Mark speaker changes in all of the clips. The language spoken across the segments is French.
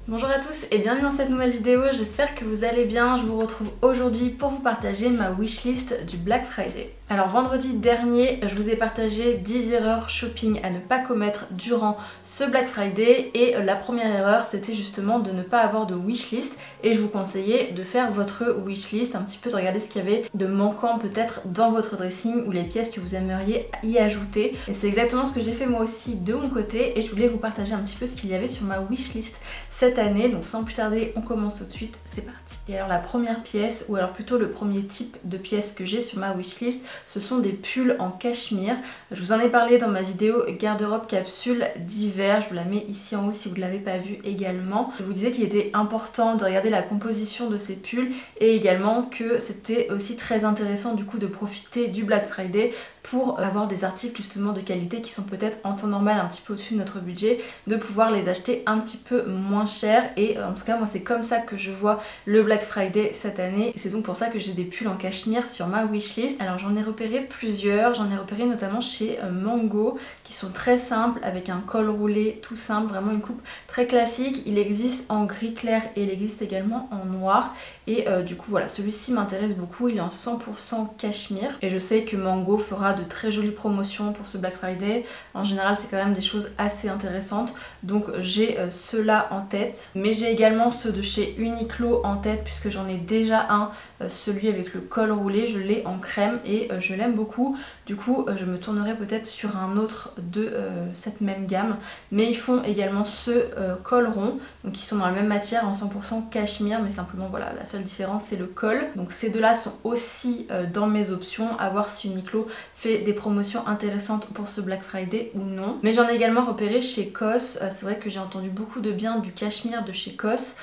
Speaker 1: Bonjour à tous et bienvenue dans cette nouvelle vidéo, j'espère que vous allez bien. Je vous retrouve aujourd'hui pour vous partager ma wishlist du Black Friday. Alors vendredi dernier, je vous ai partagé 10 erreurs shopping à ne pas commettre durant ce Black Friday et la première erreur c'était justement de ne pas avoir de wishlist et je vous conseillais de faire votre wishlist, un petit peu de regarder ce qu'il y avait de manquant peut-être dans votre dressing ou les pièces que vous aimeriez y ajouter. Et c'est exactement ce que j'ai fait moi aussi de mon côté et je voulais vous partager un petit peu ce qu'il y avait sur ma wishlist cette année. Donc sans plus tarder, on commence tout de suite, c'est parti. Et alors la première pièce, ou alors plutôt le premier type de pièce que j'ai sur ma wishlist, ce sont des pulls en cachemire. Je vous en ai parlé dans ma vidéo garde-robe capsule d'hiver, je vous la mets ici en haut si vous ne l'avez pas vue également. Je vous disais qu'il était important de regarder la composition de ces pulls et également que c'était aussi très intéressant du coup de profiter du Black Friday pour avoir des articles justement de qualité qui sont peut-être en temps normal un petit peu au-dessus de notre budget, de pouvoir les acheter un petit peu moins cher. Et en tout cas moi c'est comme ça que je vois le Black Friday cette année. C'est donc pour ça que j'ai des pulls en cachemire sur ma wishlist. Alors j'en ai repéré plusieurs, j'en ai repéré notamment chez Mango qui sont très simples avec un col roulé tout simple, vraiment une coupe très classique. Il existe en gris clair et il existe également en noir. Et du coup voilà, celui-ci m'intéresse beaucoup, il est en 100% cachemire et je sais que Mango fera de très jolies promotions pour ce Black Friday. En général c'est quand même des choses assez intéressantes, donc j'ai ceux-là en tête. Mais j'ai également ceux de chez Uniqlo en tête puisque j'en ai déjà un, celui avec le col roulé, je l'ai en crème et je l'aime beaucoup. Du coup je me tournerai peut-être sur un autre de cette même gamme. Mais ils font également ceux col rond, donc qui sont dans la même matière en 100% cachemire, mais simplement voilà, la seule différence c'est le col. Donc ces deux là sont aussi dans mes options, à voir si Uniqlo fait des promotions intéressantes pour ce Black Friday ou non. Mais j'en ai également repéré chez COS, c'est vrai que j'ai entendu beaucoup de bien du cachemire de chez COS.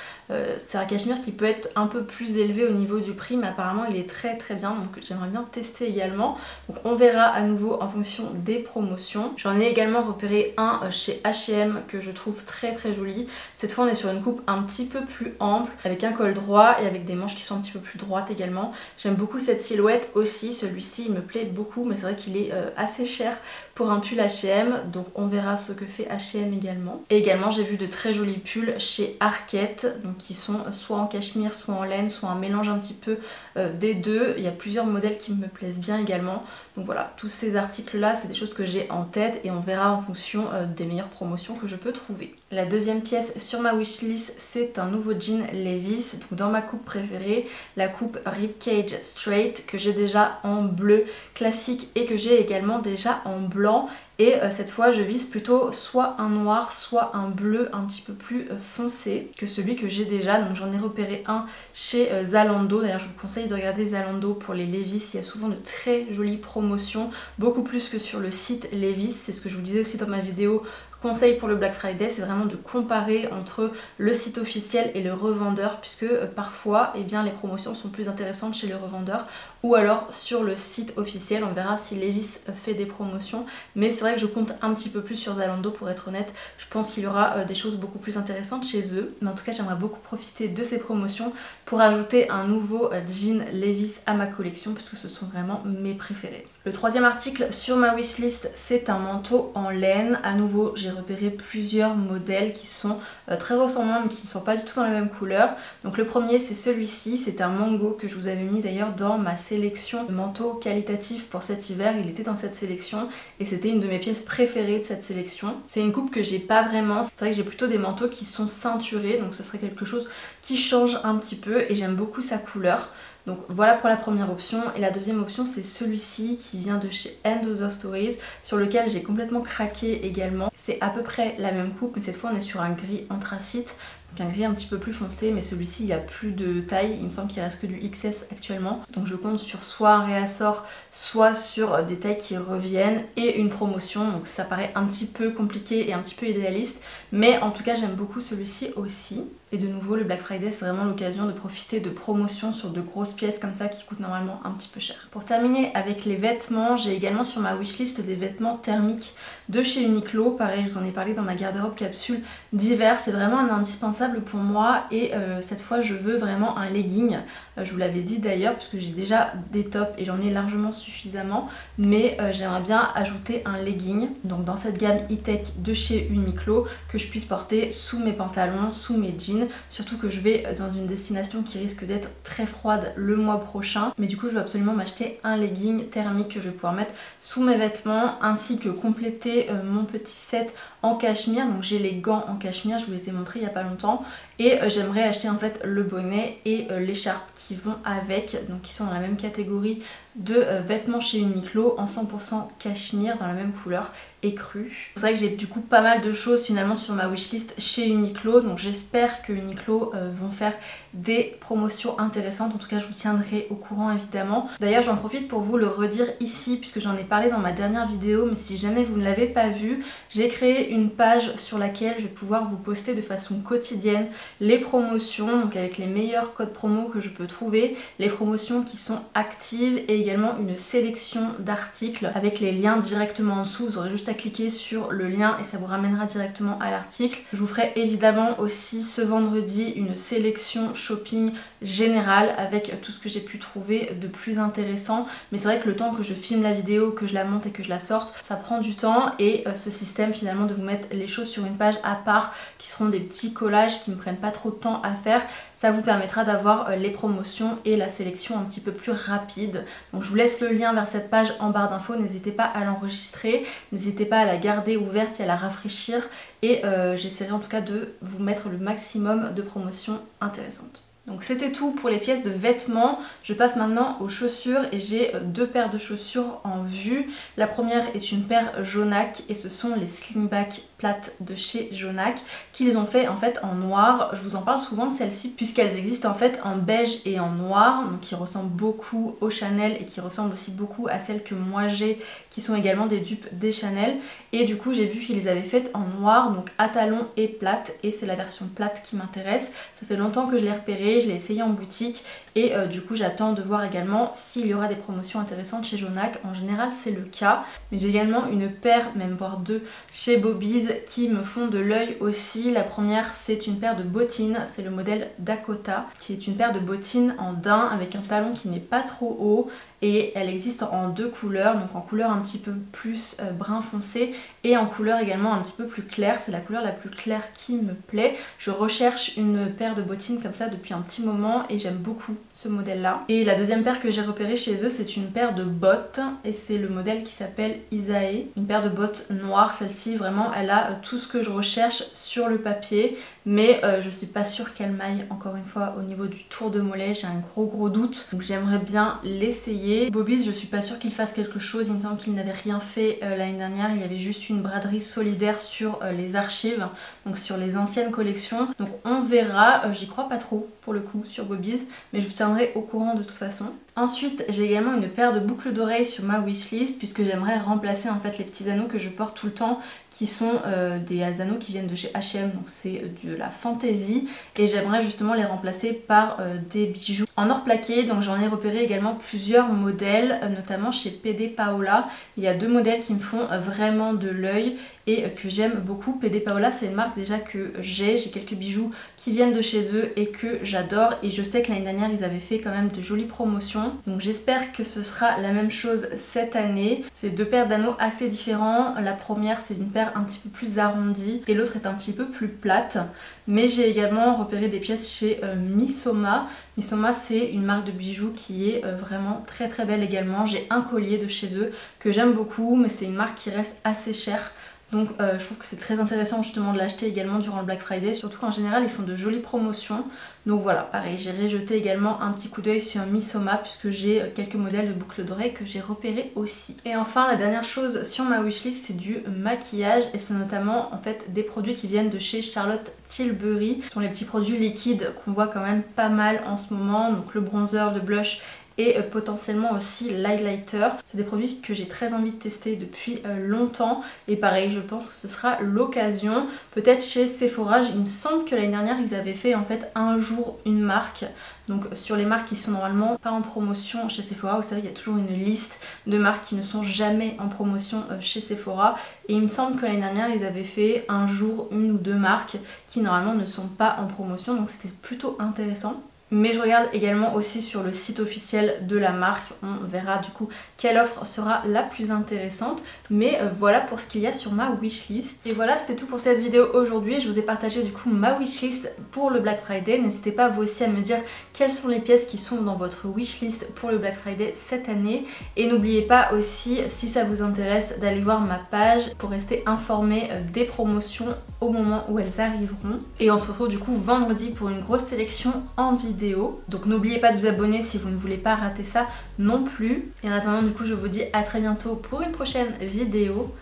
Speaker 1: C'est un cachemire qui peut être un peu plus élevé au niveau du prix, mais apparemment il est très très bien, donc j'aimerais bien tester également. Donc on verra à nouveau en fonction des promotions. J'en ai également repéré un chez H&M que je trouve très très joli. Cette fois on est sur une coupe un petit peu plus ample, avec un col droit et avec des manches qui sont un petit peu plus droites également. J'aime beaucoup cette silhouette aussi, celui-ci il me plaît beaucoup, mais c'est vrai qu'il est assez cher pour un pull H&M, donc on verra ce que fait H&M également. Et également j'ai vu de très jolis pulls chez Arket, donc qui sont soit en cachemire, soit en laine, soit un mélange un petit peu des deux. Il y a plusieurs modèles qui me plaisent bien également. Donc voilà, tous ces articles là c'est des choses que j'ai en tête et on verra en fonction des meilleures promotions que je peux trouver. La deuxième pièce sur ma wishlist c'est un nouveau jean Levi's, donc dans ma coupe préférée, la coupe Ribcage Straight que j'ai déjà en bleu classique et que j'ai également déjà en blanc. Et cette fois je vise plutôt soit un noir soit un bleu un petit peu plus foncé que celui que j'ai déjà. Donc j'en ai repéré un chez Zalando, d'ailleurs je vous conseille de regarder Zalando pour les Levi's, il y a souvent de très jolies promotions, beaucoup plus que sur le site Levi's. C'est ce que je vous disais aussi dans ma vidéo conseil pour le Black Friday, c'est vraiment de comparer entre le site officiel et le revendeur, puisque parfois eh bien, les promotions sont plus intéressantes chez le revendeur ou alors sur le site officiel. On verra si Levi's fait des promotions, mais c'est vrai que je compte un petit peu plus sur Zalando pour être honnête. Je pense qu'il y aura des choses beaucoup plus intéressantes chez eux, mais en tout cas j'aimerais beaucoup profiter de ces promotions pour ajouter un nouveau jean Levi's à ma collection, puisque ce sont vraiment mes préférés. Le troisième article sur ma wishlist c'est un manteau en laine. À nouveau j'ai repéré plusieurs modèles qui sont très ressemblants mais qui ne sont pas du tout dans la même couleur. Donc le premier c'est celui-ci, c'est un Mango que je vous avais mis d'ailleurs dans ma sélection de manteaux qualitatifs pour cet hiver. Il était dans cette sélection et c'était une de mes pièces préférées de cette sélection. C'est une coupe que j'ai pas vraiment, c'est vrai que j'ai plutôt des manteaux qui sont ceinturés, donc ce serait quelque chose qui change un petit peu et j'aime beaucoup sa couleur. Donc voilà pour la première option. Et la deuxième option c'est celui-ci qui vient de chez End Other Stories, sur lequel j'ai complètement craqué également. C'est à peu près la même coupe mais cette fois on est sur un gris anthracite, donc un gris un petit peu plus foncé, mais celui-ci il n'y a plus de taille, il me semble qu'il reste que du XS actuellement. Donc je compte sur soit un réassort, soit sur des tailles qui reviennent et une promotion, donc ça paraît un petit peu compliqué et un petit peu idéaliste, mais en tout cas j'aime beaucoup celui-ci aussi. Et de nouveau le Black Friday c'est vraiment l'occasion de profiter de promotions sur de grosses pièces comme ça qui coûtent normalement un petit peu cher. Pour terminer avec les vêtements, j'ai également sur ma wishlist des vêtements thermiques de chez Uniqlo. Pareil, je vous en ai parlé dans ma garde-robe capsule d'hiver, c'est vraiment un indispensable pour moi et cette fois je veux vraiment un legging. Je vous l'avais dit d'ailleurs puisque j'ai déjà des tops et j'en ai largement suffisamment, mais j'aimerais bien ajouter un legging, donc dans cette gamme e-tech de chez Uniqlo, que je puisse porter sous mes pantalons, sous mes jeans, surtout que je vais dans une destination qui risque d'être très froide le mois prochain, mais du coup je veux absolument m'acheter un legging thermique que je vais pouvoir mettre sous mes vêtements, ainsi que compléter mon petit set en cachemire. Donc j'ai les gants en cachemire, je vous les ai montrés il n'y a pas longtemps, et j'aimerais acheter en fait le bonnet et l'écharpe qui vont avec, donc qui sont dans la même catégorie de vêtements chez Uniqlo en 100% cachemire dans la même couleur écrue. C'est vrai que j'ai du coup pas mal de choses finalement sur ma wishlist chez Uniqlo, donc j'espère que Uniqlo vont faire des promotions intéressantes. En tout cas je vous tiendrai au courant évidemment. D'ailleurs j'en profite pour vous le redire ici puisque j'en ai parlé dans ma dernière vidéo, mais si jamais vous ne l'avez pas vu, j'ai créé une page sur laquelle je vais pouvoir vous poster de façon quotidienne les promotions, donc avec les meilleurs codes promo que je peux trouver, les promotions qui sont actives et également une sélection d'articles avec les liens directement en dessous. Vous aurez juste à cliquer sur le lien et ça vous ramènera directement à l'article. Je vous ferai évidemment aussi ce vendredi une sélection shopping générale avec tout ce que j'ai pu trouver de plus intéressant, mais c'est vrai que le temps que je filme la vidéo, que je la monte et que je la sorte, ça prend du temps, et ce système finalement de vous mettre les choses sur une page à part qui seront des petits collages qui ne prennent pas trop de temps à faire, ça vous permettra d'avoir les promotions et la sélection un petit peu plus rapide. Donc je vous laisse le lien vers cette page en barre d'infos, n'hésitez pas à l'enregistrer, n'hésitez pas à la garder ouverte et à la rafraîchir, et j'essaierai en tout cas de vous mettre le maximum de promotions intéressantes. Donc c'était tout pour les pièces de vêtements. Je passe maintenant aux chaussures et j'ai deux paires de chaussures en vue. La première est une paire Jonak et ce sont les Slingback plates de chez Jonak qui les ont fait en fait en noir. Je vous en parle souvent de celles-ci puisqu'elles existent en fait en beige et en noir, donc qui ressemblent beaucoup au Chanel et qui ressemblent aussi beaucoup à celles que moi j'ai, qui sont également des dupes des Chanel, et du coup j'ai vu qu'ils les avaient faites en noir, donc à talons et plate, et c'est la version plate qui m'intéresse. Ça fait longtemps que je l'ai repéré, je l'ai essayé en boutique et du coup j'attends de voir également s'il y aura des promotions intéressantes chez Jonak. En général c'est le cas, mais j'ai également une paire, même voire deux, chez Bobby's qui me font de l'œil aussi. La première c'est une paire de bottines, c'est le modèle Dakota, qui est une paire de bottines en daim avec un talon qui n'est pas trop haut, et elle existe en deux couleurs, donc en couleur un petit peu plus brun foncé et en couleur également un petit peu plus claire. C'est la couleur la plus claire qui me plaît. Je recherche une paire de bottines comme ça depuis un petit moment et j'aime beaucoup ce modèle là. Et la deuxième paire que j'ai repérée chez eux, c'est une paire de bottes et c'est le modèle qui s'appelle Isae, une paire de bottes noires. Celle-ci vraiment elle a tout ce que je recherche sur le papier, mais je suis pas sûre qu'elle m'aille encore une fois au niveau du tour de mollet, j'ai un gros doute, donc j'aimerais bien l'essayer. Bobby's, je suis pas sûre qu'il fasse quelque chose, il me semble qu'il n'avait rien fait l'année dernière, il y avait juste une braderie solidaire sur les archives, donc sur les anciennes collections, donc on verra. J'y crois pas trop pour le coup sur Bobby's, mais je vous tiendrai au courant de toute façon. Ensuite j'ai également une paire de boucles d'oreilles sur ma wishlist puisque j'aimerais remplacer en fait les petits anneaux que je porte tout le temps, qui sont des anneaux qui viennent de chez H&M, donc c'est de la fantaisie, et j'aimerais justement les remplacer par des bijoux en or plaqué. Donc j'en ai repéré également plusieurs modèles, notamment chez PD Paola. Il y a deux modèles qui me font vraiment de l'œil et que j'aime beaucoup. PD Paola c'est une marque déjà que j'ai quelques bijoux qui viennent de chez eux et que j'adore, et je sais que l'année dernière ils avaient fait quand même de jolies promotions, donc j'espère que ce sera la même chose cette année. C'est deux paires d'anneaux assez différents. La première c'est une paire un petit peu plus arrondie et l'autre est un petit peu plus plate, mais j'ai également repéré des pièces chez Missoma. Missoma c'est une marque de bijoux qui est vraiment très belle également. J'ai un collier de chez eux que j'aime beaucoup, mais c'est une marque qui reste assez chère. Donc je trouve que c'est très intéressant justement de l'acheter également durant le Black Friday, surtout qu'en général ils font de jolies promotions. Donc voilà, pareil, j'ai jeté également un petit coup d'œil sur Missoma puisque j'ai quelques modèles de boucles d'oreilles que j'ai repérés aussi. Et enfin la dernière chose sur ma wishlist c'est du maquillage, et c'est notamment en fait des produits qui viennent de chez Charlotte Tilbury. Ce sont les petits produits liquides qu'on voit quand même pas mal en ce moment, donc le bronzer, le blush et potentiellement aussi l'highlighter. C'est des produits que j'ai très envie de tester depuis longtemps et pareil, je pense que ce sera l'occasion. Peut-être chez Sephora, il me semble que l'année dernière ils avaient fait en fait un jour une marque. Donc sur les marques qui sont normalement pas en promotion chez Sephora, vous savez il y a toujours une liste de marques qui ne sont jamais en promotion chez Sephora, et il me semble que l'année dernière ils avaient fait un jour une ou deux marques qui normalement ne sont pas en promotion, donc c'était plutôt intéressant. Mais je regarde également aussi sur le site officiel de la marque, on verra du coup quelle offre sera la plus intéressante. Mais voilà pour ce qu'il y a sur ma wishlist. Et voilà, c'était tout pour cette vidéo aujourd'hui. Je vous ai partagé du coup ma wishlist pour le Black Friday. N'hésitez pas vous aussi à me dire quelles sont les pièces qui sont dans votre wishlist pour le Black Friday cette année. Et n'oubliez pas aussi, si ça vous intéresse, d'aller voir ma page pour rester informé des promotions au moment où elles arriveront. Et on se retrouve du coup vendredi pour une grosse sélection en vidéo. Donc n'oubliez pas de vous abonner si vous ne voulez pas rater ça non plus. Et en attendant du coup je vous dis à très bientôt pour une prochaine vidéo.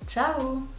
Speaker 1: Ciao!